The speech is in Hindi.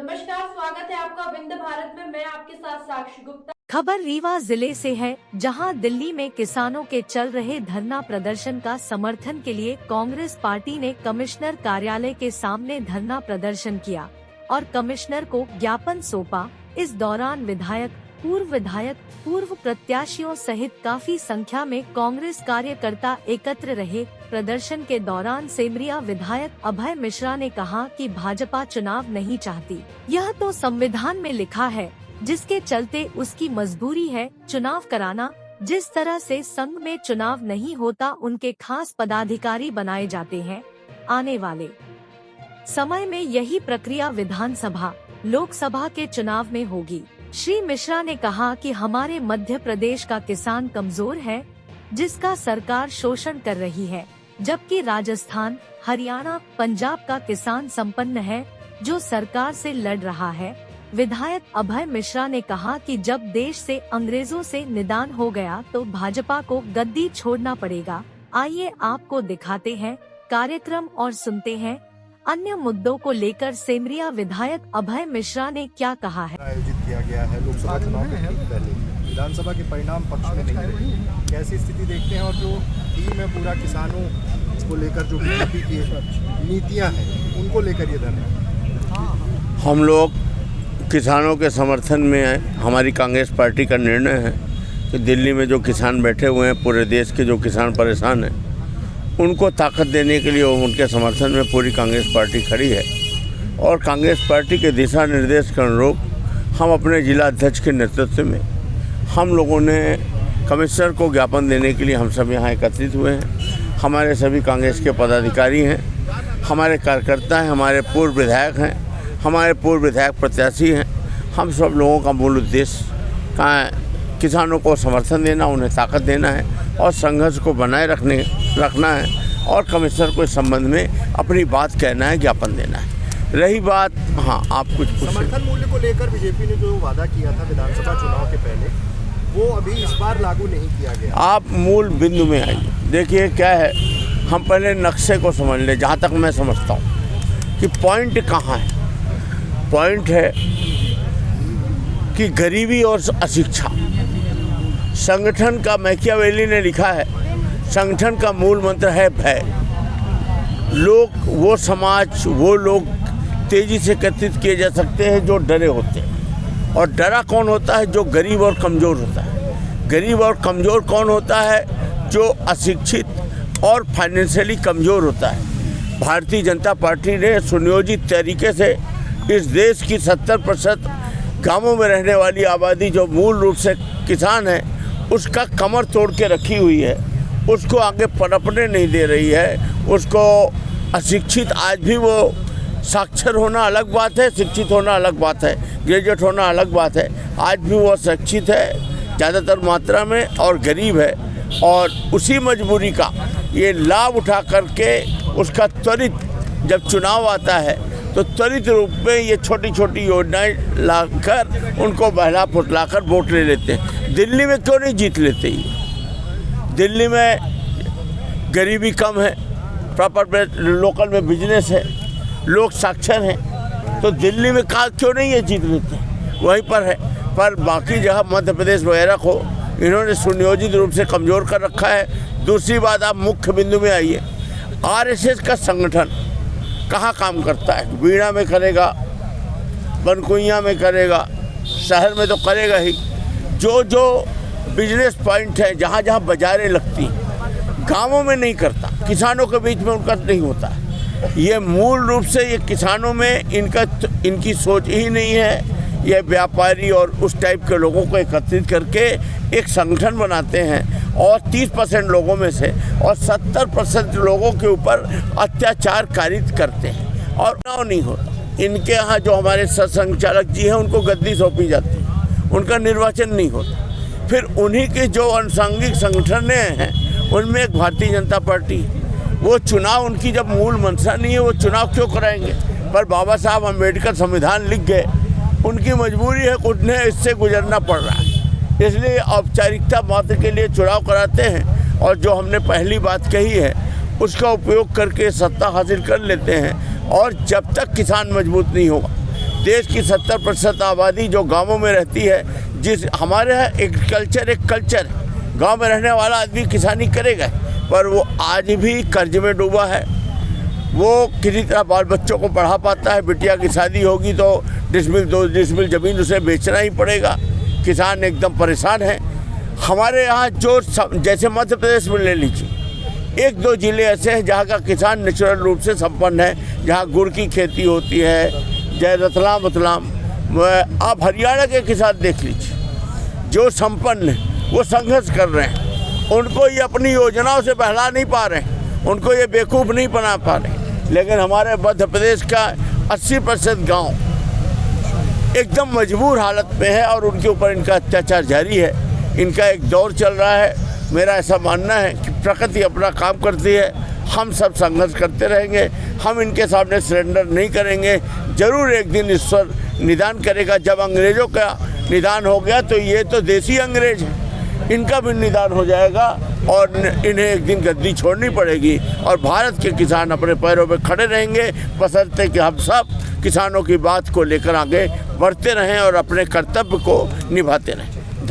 नमस्कार, स्वागत है आपका विंध्य भारत में। मैं आपके साथ साक्षी गुप्ता। खबर रीवा जिले से है, जहां दिल्ली में किसानों के चल रहे धरना प्रदर्शन का समर्थन के लिए कांग्रेस पार्टी ने कमिश्नर कार्यालय के सामने धरना प्रदर्शन किया और कमिश्नर को ज्ञापन सौंपा। इस दौरान विधायक, पूर्व प्रत्याशियों सहित काफी संख्या में कांग्रेस कार्यकर्ता एकत्र रहे। प्रदर्शन के दौरान सेमरिया विधायक अभय मिश्रा ने कहा कि भाजपा चुनाव नहीं चाहती, यह तो संविधान में लिखा है, जिसके चलते उसकी मजबूरी है चुनाव कराना। जिस तरह से संघ में चुनाव नहीं होता, उनके खास पदाधिकारी बनाए जाते हैं। आने वाले समय में यही प्रक्रिया विधानसभा, लोकसभा के चुनाव में होगी। श्री मिश्रा ने कहा कि हमारे मध्य प्रदेश का किसान कमजोर है, जिसका सरकार शोषण कर रही है, जबकि राजस्थान, हरियाणा, पंजाब का किसान संपन्न है, जो सरकार से लड़ रहा है। विधायक अभय मिश्रा ने कहा कि जब देश से अंग्रेजों से निदान हो गया तो भाजपा को गद्दी छोड़ना पड़ेगा। आइए आपको दिखाते हैं कार्यक्रम और सुनते हैं अन्य मुद्दों को लेकर सेमरिया विधायक अभय मिश्रा ने क्या कहा है। आयोजित किया गया है लोकसभा चुनाव के ठीक पहले, विधानसभा के परिणाम पक्ष में नहीं रहे। कैसी स्थिति देखते हैं और जो टीम है पूरा किसानों को लेकर जो बीजेपी की नीतियां हैं उनको लेकर ये धरना? हम लोग किसानों के समर्थन में है। हमारी कांग्रेस पार्टी का निर्णय है कि दिल्ली में जो किसान बैठे हुए हैं, पूरे देश के जो किसान परेशान हैं, उनको ताकत देने के लिए उनके समर्थन में पूरी कांग्रेस पार्टी खड़ी है। और कांग्रेस पार्टी के दिशा निर्देश के अनुरूप हम अपने जिला अध्यक्ष के नेतृत्व में हम लोगों ने कमिश्नर को ज्ञापन देने के लिए हम सब यहाँ एकत्रित हुए हैं। हमारे सभी कांग्रेस के पदाधिकारी हैं, हमारे कार्यकर्ता हैं, हमारे पूर्व विधायक हैं, हमारे पूर्व विधायक प्रत्याशी हैं। हम सब लोगों का मूल उद्देश्य किसानों को समर्थन देना, उन्हें ताकत देना है और संघर्ष को बनाए रखना है और कमिश्नर को इस संबंध में अपनी बात कहना है, ज्ञापन देना है। रही बात, हाँ आप कुछ समर्थन मूल्य को लेकर बीजेपी ने जो वादा किया था विधानसभा चुनाव के पहले, वो अभी इस बार लागू नहीं किया गया। आप मूल बिंदु में आइए। देखिए क्या है, हम पहले नक्शे को समझ लें। जहाँ तक मैं समझता हूँ कि पॉइंट कहाँ है, पॉइंट है कि गरीबी और अशिक्षा। संगठन का मैकियावेली ने लिखा है, संगठन का मूल मंत्र है भय। वो समाज, वो लोग तेजी से एकत्रित किए जा सकते हैं जो डरे होते हैं। और डरा कौन होता है? जो गरीब और कमज़ोर होता है। गरीब और कमज़ोर कौन होता है? जो अशिक्षित और फाइनेंशियली कमज़ोर होता है। भारतीय जनता पार्टी ने सुनियोजित तरीके से इस देश की 70% गांवों में रहने वाली आबादी, जो मूल रूप से किसान है, उसका कमर तोड़ के रखी हुई है। उसको आगे पनपने नहीं दे रही है। उसको अशिक्षित, आज भी वो साक्षर होना अलग बात है, शिक्षित होना अलग बात है, ग्रेजुएट होना अलग बात है, आज भी वो शिक्षित है ज़्यादातर मात्रा में और गरीब है। और उसी मजबूरी का ये लाभ उठा करके उसका त्वरित, जब चुनाव आता है तो त्वरित रूप में ये छोटी छोटी योजनाएं लाकर उनको बहला फुसलाकर वोट ले लेते हैं। दिल्ली में क्यों नहीं जीत लेते? दिल्ली में गरीबी कम है, प्रॉपर लोकल में बिजनेस है, लोग साक्षर हैं, तो दिल्ली में क्यों नहीं ये जीत लेते? वहीं पर है। पर बाकी जगह मध्य प्रदेश वगैरह को इन्होंने सुनियोजित रूप से कमज़ोर कर रखा है। दूसरी बात, आप मुख्य बिंदु में आइए। आरएसएस का संगठन कहाँ काम करता है? बीड़ा में करेगा, बनकुइया में करेगा, शहर में तो करेगा ही। जो बिजनेस पॉइंट है, जहाँ जहाँ बाजारें लगती, गांवों में नहीं करता, किसानों के बीच में उनका नहीं होता। ये मूल रूप से ये किसानों में इनकी सोच ही नहीं है। ये व्यापारी और उस टाइप के लोगों को एकत्रित करके एक संगठन बनाते हैं और 30% लोगों में से और 70% लोगों के ऊपर अत्याचार कारित करते हैं और चुनाव नहीं होता। इनके यहाँ जो हमारे संचालक जी हैं, उनको गद्दी सौंपी जाती है, उनका निर्वाचन नहीं होता। फिर उन्हीं के जो अनुषंगिक संगठनें हैं, उनमें एक भारतीय जनता पार्टी, वो चुनाव, उनकी जब मूल मंशा नहीं है, वो चुनाव क्यों कराएंगे? पर बाबा साहब अम्बेडकर संविधान लिख गए, उनकी मजबूरी है, उन्हें इससे गुजरना पड़ रहा है, इसलिए औपचारिकता मात्र के लिए चुनाव कराते हैं और जो हमने पहली बात कही है उसका उपयोग करके सत्ता हासिल कर लेते हैं। और जब तक किसान मजबूत नहीं होगा देश की 70% आबादी जो गांवों में रहती है, जिस हमारे यहाँ एग्रीकल्चर एक कल्चर है, गांव में रहने वाला आदमी किसानी करेगा, पर वो आज भी कर्ज में डूबा है। वो किसी तरह बाल बच्चों को पढ़ा पाता है। बिटिया की शादी होगी तो डिसमिल 2 डिसमिल ज़मीन उसे बेचना ही पड़ेगा। किसान एकदम परेशान है। हमारे यहाँ जो जैसे मध्य प्रदेश में ले लीजिए, 1-2 ज़िले ऐसे हैं जहाँ का किसान नेचुरल रूप से संपन्न है, जहाँ गुड़ की खेती होती है, जय रतलाम। आप हरियाणा के किसान देख लीजिए, जो संपन्न है वो संघर्ष कर रहे हैं। उनको ये अपनी योजनाओं से बहला नहीं पा रहे हैं, उनको ये बेवकूफ़ नहीं बना पा रहे। लेकिन हमारे मध्य प्रदेश का 80% गाँव एकदम मजबूर हालत में है और उनके ऊपर इनका अत्याचार जारी है। इनका एक दौर चल रहा है। मेरा ऐसा मानना है कि प्रकृति अपना काम करती है, हम सब संघर्ष करते रहेंगे, हम इनके सामने सरेंडर नहीं करेंगे। ज़रूर एक दिन ईश्वर निदान करेगा। जब अंग्रेज़ों का निदान हो गया तो ये तो देसी अंग्रेज हैं, इनका भी निदान हो जाएगा और इन्हें एक दिन गद्दी छोड़नी पड़ेगी और भारत के किसान अपने पैरों पे खड़े रहेंगे, बशर्ते कि हम सब किसानों की बात को लेकर आगे बढ़ते रहें और अपने कर्तव्य को निभाते रहें।